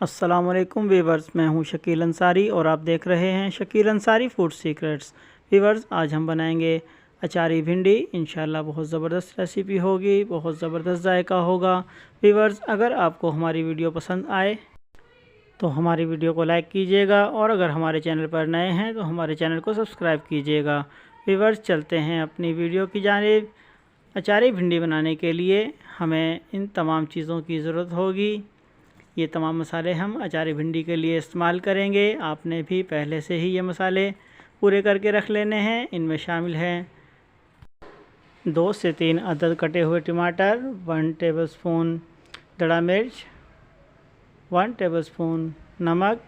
अस्सलामुअलैकुम वीवर्स, मैं हूं शकील अंसारी और आप देख रहे हैं Shakeel Ansari food secrets. Viewers, आज हम बनाएंगे अचारी भिंडी। इंशाल्लाह बहुत ज़बरदस्त रेसिपी होगी, बहुत ज़बरदस्त जायका होगा। वीवर्स, अगर आपको हमारी वीडियो पसंद आए तो हमारी वीडियो को लाइक कीजिएगा और अगर हमारे चैनल पर नए हैं तो हमारे चैनल को सब्सक्राइब कीजिएगा। वीवर्स, चलते हैं अपनी वीडियो की जानिब। अचारी भिंडी बनाने के लिए हमें इन तमाम चीज़ों की ज़रूरत होगी। ये तमाम मसाले हम अचारी भिंडी के लिए इस्तेमाल करेंगे। आपने भी पहले से ही ये मसाले पूरे करके रख लेने हैं। इनमें शामिल हैं 2 से 3 अदद कटे हुए टमाटर, 1 टेबलस्पून दड़ा मिर्च, 1 टेबलस्पून नमक,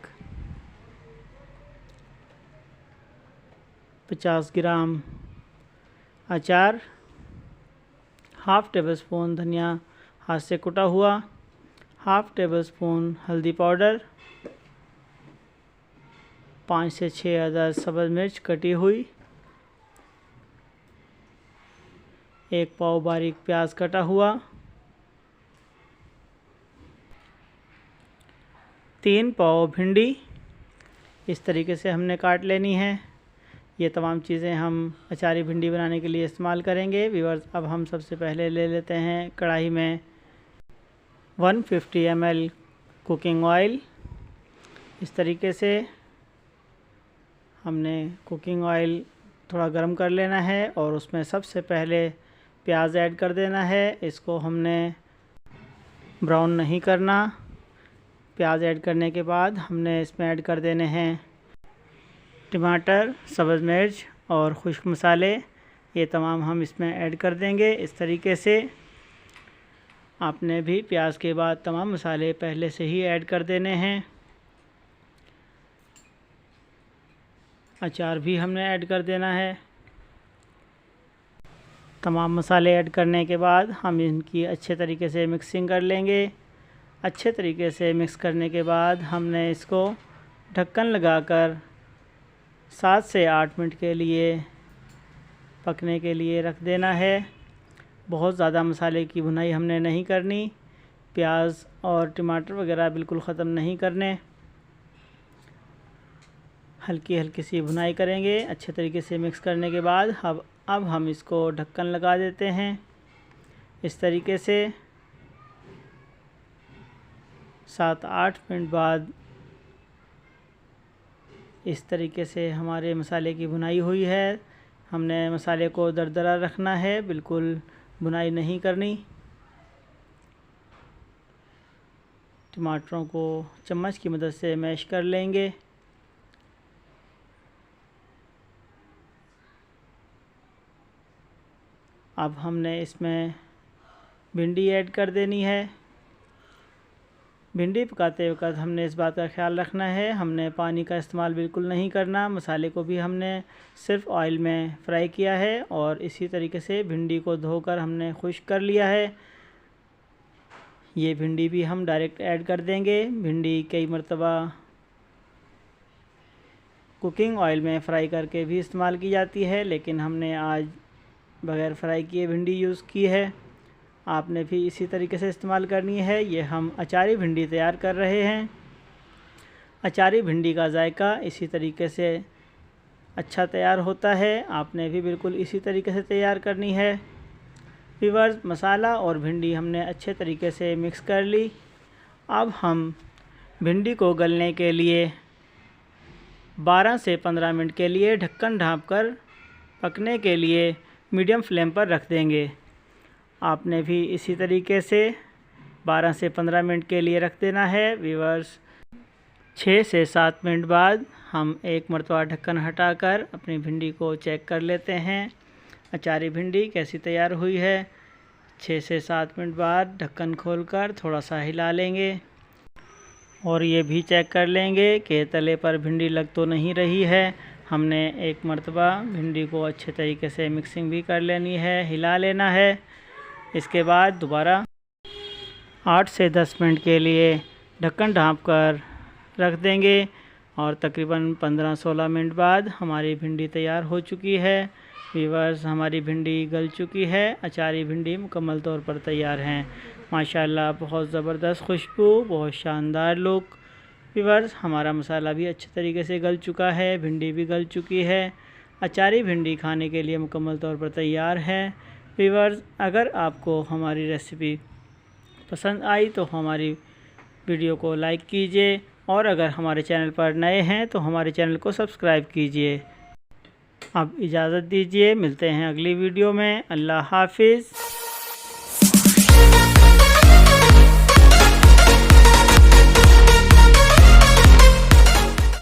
50 ग्राम अचार, हाफ़ टेबलस्पून धनिया हाथ से कुटा हुआ, हाफ़ टेबलस्पून हल्दी पाउडर, 5 से 6 अदद सब्ज़ मिर्च कटी हुई, 1 पाव बारीक प्याज कटा हुआ, 3 पाव भिंडी इस तरीके से हमने काट लेनी है। ये तमाम चीज़ें हम अचारी भिंडी बनाने के लिए इस्तेमाल करेंगे। व्यूअर्स, अब हम सबसे पहले ले लेते हैं कढ़ाई में 150 ml कुकिंग ऑयल। इस तरीके से हमने कुकिंग ऑयल थोड़ा गर्म कर लेना है और उसमें सबसे पहले प्याज ऐड कर देना है। इसको हमने ब्राउन नहीं करना। प्याज ऐड करने के बाद हमने इसमें ऐड कर देने हैं टमाटर, सब्ज़ मिर्च और खुश्क मसाले। ये तमाम हम इसमें ऐड कर देंगे। इस तरीके से आपने भी प्याज के बाद तमाम मसाले पहले से ही ऐड कर देने हैं। अचार भी हमने ऐड कर देना है। तमाम मसाले ऐड करने के बाद हम इनकी अच्छे तरीके से मिक्सिंग कर लेंगे। अच्छे तरीके से मिक्स करने के बाद हमने इसको ढक्कन लगाकर 7 से 8 मिनट के लिए पकने के लिए रख देना है। बहुत ज़्यादा मसाले की भुनाई हमने नहीं करनी। प्याज और टमाटर वगैरह बिल्कुल ख़त्म नहीं करने, हल्की हल्की सी भुनाई करेंगे। अच्छे तरीके से मिक्स करने के बाद अब हम इसको ढक्कन लगा देते हैं। इस तरीके से 7-8 मिनट बाद इस तरीके से हमारे मसाले की भुनाई हुई है। हमने मसाले को दरदरा रखना है, बिल्कुल भुनाई नहीं करनी। टमाटरों को चम्मच की मदद से मैश कर लेंगे। अब हमने इसमें भिंडी ऐड कर देनी है। भिंडी पकाते वक्त हमने इस बात का ख्याल रखना है, हमने पानी का इस्तेमाल बिल्कुल नहीं करना। मसाले को भी हमने सिर्फ ऑयल में फ्राई किया है और इसी तरीके से भिंडी को धोकर हमने खुश्क कर लिया है। ये भिंडी भी हम डायरेक्ट ऐड कर देंगे। भिंडी कई मरतबा कुकिंग ऑयल में फ्राई करके भी इस्तेमाल की जाती है, लेकिन हमने आज बग़ैर फ्राई किए भिंडी यूज़ की है। आपने भी इसी तरीके से इस्तेमाल करनी है। ये हम अचारी भिंडी तैयार कर रहे हैं। अचारी भिंडी का जायका इसी तरीके से अच्छा तैयार होता है। आपने भी बिल्कुल इसी तरीके से तैयार करनी है। व्यूअर्स, मसाला और भिंडी हमने अच्छे तरीके से मिक्स कर ली। अब हम भिंडी को गलने के लिए 12 से 15 मिनट के लिए ढक्कन ढाँपकर पकने के लिए मीडियम फ्लेम पर रख देंगे। आपने भी इसी तरीके से 12 से 15 मिनट के लिए रख देना है। व्यूअर्स, 6 से 7 मिनट बाद हम एक मरतबा ढक्कन हटाकर अपनी भिंडी को चेक कर लेते हैं अचारी भिंडी कैसी तैयार हुई है। 6 से 7 मिनट बाद ढक्कन खोलकर थोड़ा सा हिला लेंगे और ये भी चेक कर लेंगे कि तले पर भिंडी लग तो नहीं रही है। हमने एक मरतबा भिंडी को अच्छे तरीके से मिक्सिंग भी कर लेनी है, हिला लेना है। इसके बाद दोबारा 8 से 10 मिनट के लिए ढक्कन ढाँप कर रख देंगे और तकरीबन 15-16 मिनट बाद हमारी भिंडी तैयार हो चुकी है। व्यूअर्स, हमारी भिंडी गल चुकी है। अचारी भिंडी मुकम्मल तौर पर तैयार हैं। माशाल्लाह, बहुत ज़बरदस्त खुशबू, बहुत शानदार लुक व्यूअर्स हमारा मसाला भी अच्छे तरीके से गल चुका है, भिंडी भी गल चुकी है। अचारी भिंडी खाने के लिए मुकम्मल तौर पर तैयार है। व्यूअर्स अगर आपको हमारी रेसिपी पसंद आई तो हमारी वीडियो को लाइक कीजिए और अगर हमारे चैनल पर नए हैं तो हमारे चैनल को सब्सक्राइब कीजिए। अब इजाज़त दीजिए, मिलते हैं अगली वीडियो में। अल्लाह हाफिज़।